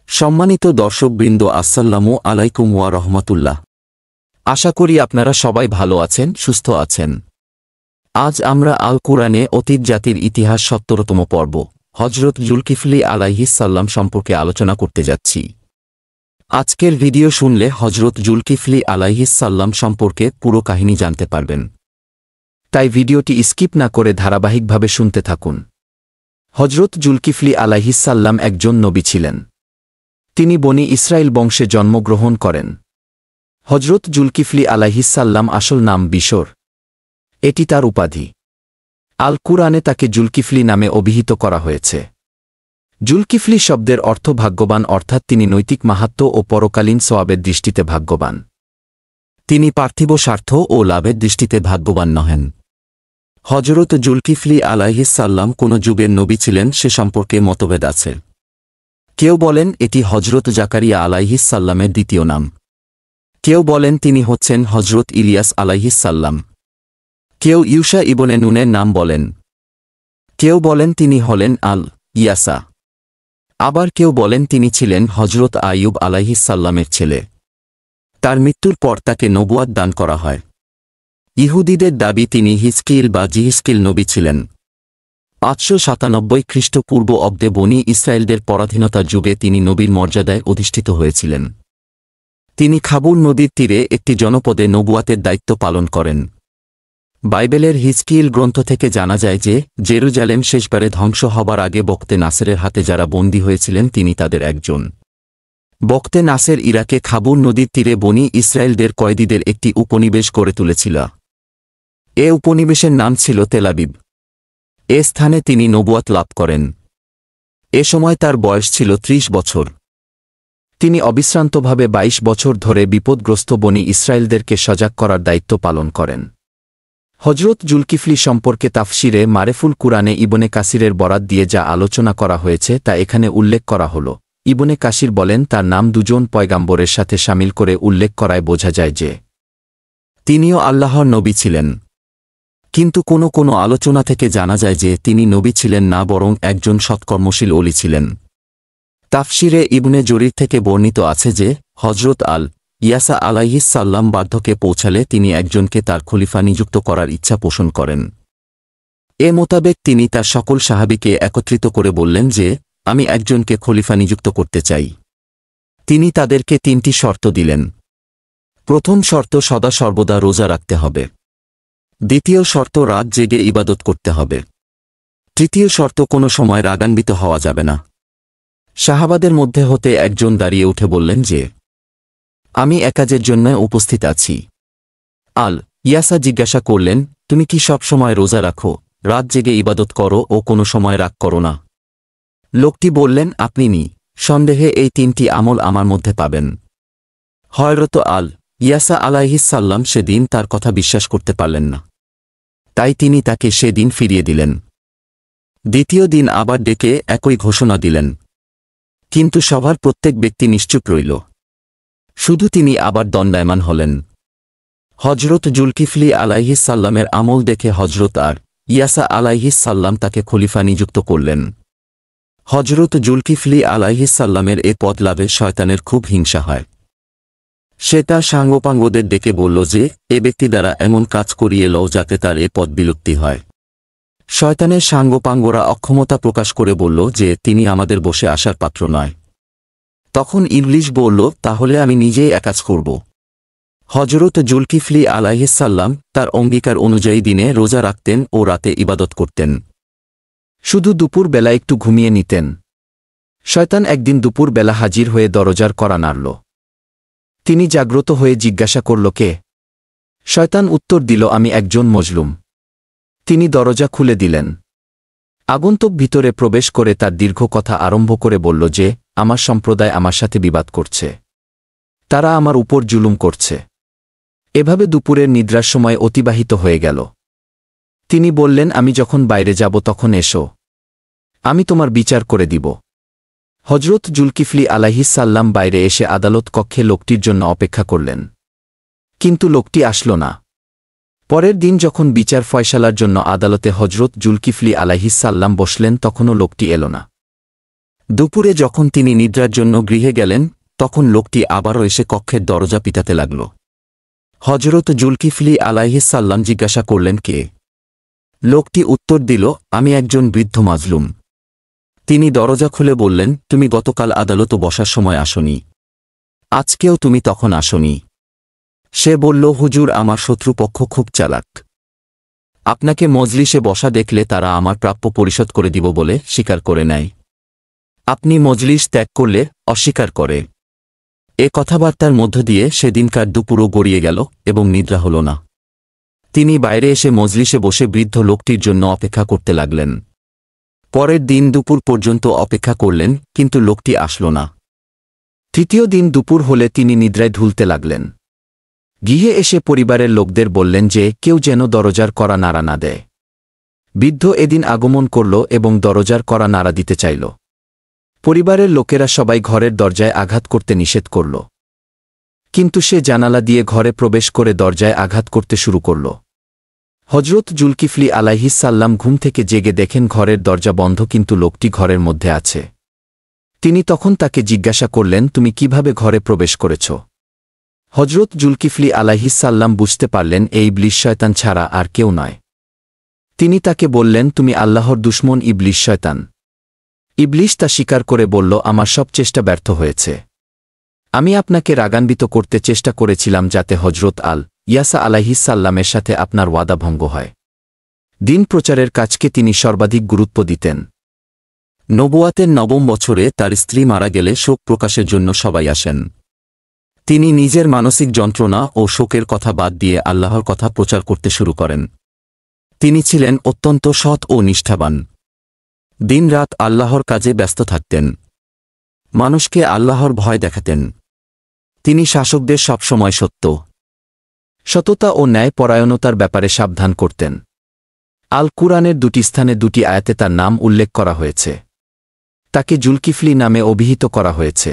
সম্মানিত দর্শকবৃন্দ, আসসালামু আলাইকুম ওয়া রাহমাতুল্লাহ। আশা করি আপনারা সবাই ভালো আছেন, সুস্থ আছেন। আজ আমরা আল কুরআনে অতীত জাতির ইতিহাস ৭০তম পর্ব হযরত জুলকিফলি আলাইহিস সালাম সম্পর্কে আলোচনা করতে যাচ্ছি। আজকের ভিডিও শুনলে হযরত জুলকিফলি আলাইহিস সালাম সম্পর্কে পুরো কাহিনী জানতে পারবেন। তাই ভিডিওটি স্কিপ না করে ধারাবাহিকভাবে শুনতে থাকুন। হযরত জুলকিফলি আলাইহিস সালাম একজন নবী ছিলেন। তিনি বনি ইসরাইল বংশে জন্মগ্রহণ করেন। হযরত জুলকিফলি আলাইহিস সালাম আসল নাম বিশর। এটি তার উপাধি। আল কুরআনে তাকে জুলকিফলি নামে অভিহিত করা হয়েছে। জুলকিফলি শব্দের অর্থ ভাগ্যবান, অর্থাৎ তিনি নৈতিক মাহাত্ম্য ও পরকালীন সওয়াবের দৃষ্টিতে ভাগ্যবান। তিনি পার্থিব স্বার্থ ও লাভের দৃষ্টিতে ভাগ্যবান নহেন। হযরত জুলকিফলি আলাইহিস সালাম কোন যুগের নবী ছিলেন সে সম্পর্কে মতভেদ আছে। কেউ বলেন এটি হযরত জাকারিয়া আলাইহিস সালামের দ্বিতীয় নাম। কেউ বলেন তিনি হচ্ছেন হযরত ইলিয়াস আলাইহিস সালাম। কেউ ইউশা ইবনে নুনের নাম বলেন। কেউ বলেন তিনি হলেন আল ইয়াসা। আবার কেউ বলেন তিনি ছিলেন হযরত আইয়ুব আলাইহিস সালামের ছেলে। তার মৃত্যুর পর তাকে নবুয়াত দান করা হয়। ইহুদিদের দাবি তিনি হিজকিল বা জিহিজকিল নবী ছিলেন। ৫৯৭ খ্রিস্টপূর্ব অব্দে বনি ইসরায়েলদের পরাধীনতার যুগে তিনি নবীর মর্যাদায় অধিষ্ঠিত হয়েছিলেন। তিনি খাবুর নদীর তীরে একটি জনপদে নবুয়াতের দায়িত্ব পালন করেন। বাইবেলের হিজকিল গ্রন্থ থেকে জানা যায় যে জেরুজালেম শেষবারে ধ্বংস হবার আগে বক্তে নাসেরের হাতে যারা বন্দী হয়েছিলেন তিনি তাদের একজন। বক্তে নাসের ইরাকে খাবুর নদীর তীরে বনি ইসরায়েলদের কয়েদিদের একটি উপনিবেশ গড়ে তুলেছিল। এ উপনিবেশের নাম ছিল তেলাবিব। এ স্থানে তিনি নবুয়াত লাভ করেন। এ সময় তার বয়স ছিল ৩০ বছর। তিনি অবিশ্রান্তভাবে ২২ বছর ধরে বিপদগ্রস্ত বনি ইসরায়েলদেরকে সজাগ করার দায়িত্ব পালন করেন। হযরত জুলকিফলি সম্পর্কে তাফসিরে মারেফুল কুরআনে ইবনে কাসিরের বরাত দিয়ে যা আলোচনা করা হয়েছে তা এখানে উল্লেখ করা হল। ইবনে কাসির বলেন তার নাম দুজন পয়গাম্বরের সাথে শামিল করে উল্লেখ করায় বোঝা যায় যে তিনিও আল্লাহর নবী ছিলেন। কিন্তু কোনো আলোচনা থেকে জানা যায় যে তিনি নবী ছিলেন না, বরং একজন সৎকর্মশীল ওলি ছিলেন। তাফসিরে ইবনে জরির থেকে বর্ণিত আছে যে হযরত আল ইয়াসা আলাইহিস সালাম বার্ধক্যে পৌঁছালে তিনি একজনকে তার খলিফা নিযুক্ত করার ইচ্ছা পোষণ করেন। এ মোতাবেক তিনি তার সকল সাহাবীকে একত্রিত করে বললেন যে আমি একজনকে খলিফা নিযুক্ত করতে চাই। তিনি তাদেরকে ৩টি শর্ত দিলেন। প্রথম শর্ত, সদা সর্বদা রোজা রাখতে হবে। দ্বিতীয় শর্ত, রাত জেগে ইবাদত করতে হবে। তৃতীয় শর্ত, কোনো সময় রাগান্বিত হওয়া যাবে না। সাহাবাদের মধ্যে হতে একজন দাঁড়িয়ে উঠে বললেন যে আমি এক কাজের জন্য উপস্থিত আছি। আল ইয়াসা জিজ্ঞাসা করলেন, তুমি কি সব সময় রোজা রাখো, রাত জেগে ইবাদত করো ও কোনো সময় রাগ করো না? লোকটি বললেন, আপনি সন্দেহে এই ৩টি আমল আমার মধ্যে পাবেন। হযরত আল ইয়াসা আলাইহিস সালাম সেদিন তার কথা বিশ্বাস করতে পারলেন না। তাই তিনি তাকে সেদিন ফিরিয়ে দিলেন। দ্বিতীয় দিন আবার ডেকে একই ঘোষণা দিলেন। কিন্তু সভার প্রত্যেক ব্যক্তি নিশ্চুপ রইল। শুধু তিনি আবার দণ্ডায়মান হলেন। হযরত জুলকিফলি আলাইহিস সালামের আমল দেখে হযরত আর ইয়াসা আলাইহিস সালাম তাকে খলিফা নিযুক্ত করলেন। হযরত জুলকিফলি আলাইহিস সালামের এ পদ লাভে শয়তানের খুব হিংসা হয়। সে তার সাঙ্গপাঙ্গদের ডেকে বলল যে এ ব্যক্তি দ্বারা এমন কাজ করিয়ে লও যাতে তার এ পদ বিলুপ্তি হয়। শয়তানের সাঙ্গপাঙ্গরা অক্ষমতা প্রকাশ করে বলল যে তিনি আমাদের বসে আসার পাত্র নয়। তখন ইবলিস বলল, তাহলে আমি নিজেই এ কাজ করব। হযরত জুলকিফলি আলাইহিস সালাম তার অঙ্গীকার অনুযায়ী দিনে রোজা রাখতেন ও রাতে ইবাদত করতেন। শুধু দুপুর বেলা একটু ঘুমিয়ে নিতেন। শয়তান একদিন দুপুর বেলা হাজির হয়ে দরজার কড়া নাড়ল। তিনি জাগ্রত হয়ে জিজ্ঞাসা করল, কে? শয়তান উত্তর দিল, আমি একজন মজলুম। তিনি দরজা খুলে দিলেন। আগন্তুক ভিতরে প্রবেশ করে তার দীর্ঘ কথা আরম্ভ করে বলল যে আমার সম্প্রদায় আমার সাথে বিবাদ করছে। তারা আমার উপর জুলুম করছে। এভাবে দুপুরের নিদ্রার সময় অতিবাহিত হয়ে গেল। তিনি বললেন, আমি যখন বাইরে যাব তখন এসো, আমি তোমার বিচার করে দিব। হযরত জুলকিফলি আলাইহিস সালাম বাইরে এসে আদালত কক্ষে লোকটির জন্য অপেক্ষা করলেন। কিন্তু লোকটি আসল না। পরের দিন যখন বিচার ফয়সালার জন্য আদালতে হযরত জুলকিফলি আলাইহিস সালাম বসলেন তখনও লোকটি এল না। দুপুরে যখন তিনি নিদ্রার জন্য গৃহে গেলেন তখন লোকটি আবারও এসে কক্ষের দরজা পিটাতে লাগল। হজরত জুলকিফলি আলাইহিসসাল্লাম জিজ্ঞাসা করলেন, কে? লোকটি উত্তর দিল, আমি একজন বৃদ্ধ মাজলুম। তিনি দরজা খুলে বললেন, তুমি গতকাল আদালতে বসার সময় আসনি, আজকেও তুমি তখন আসনি। সে বলল, হুজুর, আমার শত্রুপক্ষ খুব চালাক। আপনাকে মজলিসে বসা দেখলে তারা আমার প্রাপ্য পরিশোধ করে দিব বলে স্বীকার করে নেয়। আপনি মজলিস ত্যাগ করলে অস্বীকার করে। এ কথাবার্তার মধ্য দিয়ে সেদিনকার দুপুরও গড়িয়ে গেল এবং নিদ্রা হল না। তিনি বাইরে এসে মজলিসে বসে বৃদ্ধ লোকটির জন্য অপেক্ষা করতে লাগলেন। পরের দিন দুপুর পর্যন্ত অপেক্ষা করলেন, কিন্তু লোকটি আসল না। তৃতীয় দিন দুপুর হলে তিনি নিদ্রায় ঢুলতে লাগলেন। গৃহে এসে পরিবারের লোকদের বললেন যে কেউ যেন দরজার কড়া নাড়া না দেয়। বৃদ্ধ এদিন আগমন করল এবং দরজার কড়া নাড়া দিতে চাইল। পরিবারের লোকেরা সবাই ঘরের দরজায় আঘাত করতে নিষেধ করল, কিন্তু সে জানালা দিয়ে ঘরে প্রবেশ করে দরজায় আঘাত করতে শুরু করল। হজরত জুলকিফলি আলাইহিসসাল্লাম ঘুম থেকে জেগে দেখেন ঘরের দরজা বন্ধ, কিন্তু লোকটি ঘরের মধ্যে আছে। তিনি তখন তাকে জিজ্ঞাসা করলেন, তুমি কিভাবে ঘরে প্রবেশ করেছ? হজরত জুলকিফলি আলাইহিসসাল্লাম বুঝতে পারলেন এই ইবলিস শয়তান ছাড়া আর কেউ নয়। তিনি তাকে বললেন, তুমি আল্লাহর দুশমন ইবলিস শয়তান। ইবলিস তা স্বীকার করে বলল, আমার সব চেষ্টা ব্যর্থ হয়েছে। আমি আপনাকে রাগান্বিত করতে চেষ্টা করেছিলাম যাতে হজরত ইয়াসা আলাইহিসসাল্লামের সাথে আপনার ওয়াদা ভঙ্গ হয়। দিন প্রচারের কাজকে তিনি সর্বাধিক গুরুত্ব দিতেন। নবুয়াতের নবম বছরে তার স্ত্রী মারা গেলে শোক প্রকাশের জন্য সবাই আসেন। তিনি নিজের মানসিক যন্ত্রণা ও শোকের কথা বাদ দিয়ে আল্লাহর কথা প্রচার করতে শুরু করেন। তিনি ছিলেন অত্যন্ত সৎ ও নিষ্ঠাবান। দিনরাত আল্লাহর কাজে ব্যস্ত থাকতেন। মানুষকে আল্লাহর ভয় দেখাতেন। তিনি শাসকদের সবসময় সততা ও ন্যায়পরায়ণতার ব্যাপারে সাবধান করতেন। আল কুরআনের দুটি স্থানে দুটি আয়াতে তার নাম উল্লেখ করা হয়েছে। তাকে জুলকিফলি নামে অভিহিত করা হয়েছে।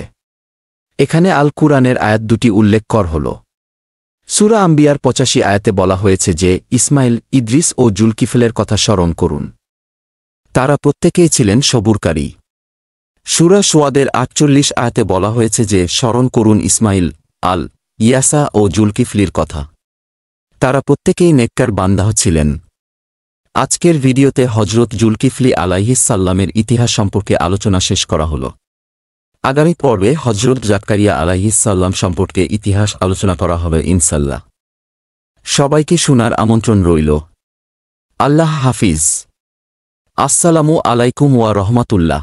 এখানে আল কুরআনের আয়াত দুটি উল্লেখ করা হল। সূরা আম্বিয়ার ৮৫ আয়াতে বলা হয়েছে যে ইসমাইল, ইদ্রিস ও জুলকিফলের কথা স্মরণ করুন। তারা প্রত্যেকেই ছিলেন সবুরকারী। সূরা শুআদের ৪৮ আয়াতে বলা হয়েছে যে স্মরণ করুন ইসমাইল, ইয়াসা ও জুলকিফলির কথা। তারা প্রত্যেকেই নেককার বান্দা ছিলেন। আজকের ভিডিওতে হজরত জুলকিফলি আলাইহিসসাল্লামের ইতিহাস সম্পর্কে আলোচনা শেষ করা হল। আগামী পর্বে হজরত জাকারিয়া আলাইহিসসাল্লাম সম্পর্কে ইতিহাস আলোচনা করা হবে ইনশাল্লাহ। সবাইকে শোনার আমন্ত্রণ রইল। আল্লাহ হাফিজ। আসসালামু আলাইকুম ওয়া রাহমাতুল্লাহ।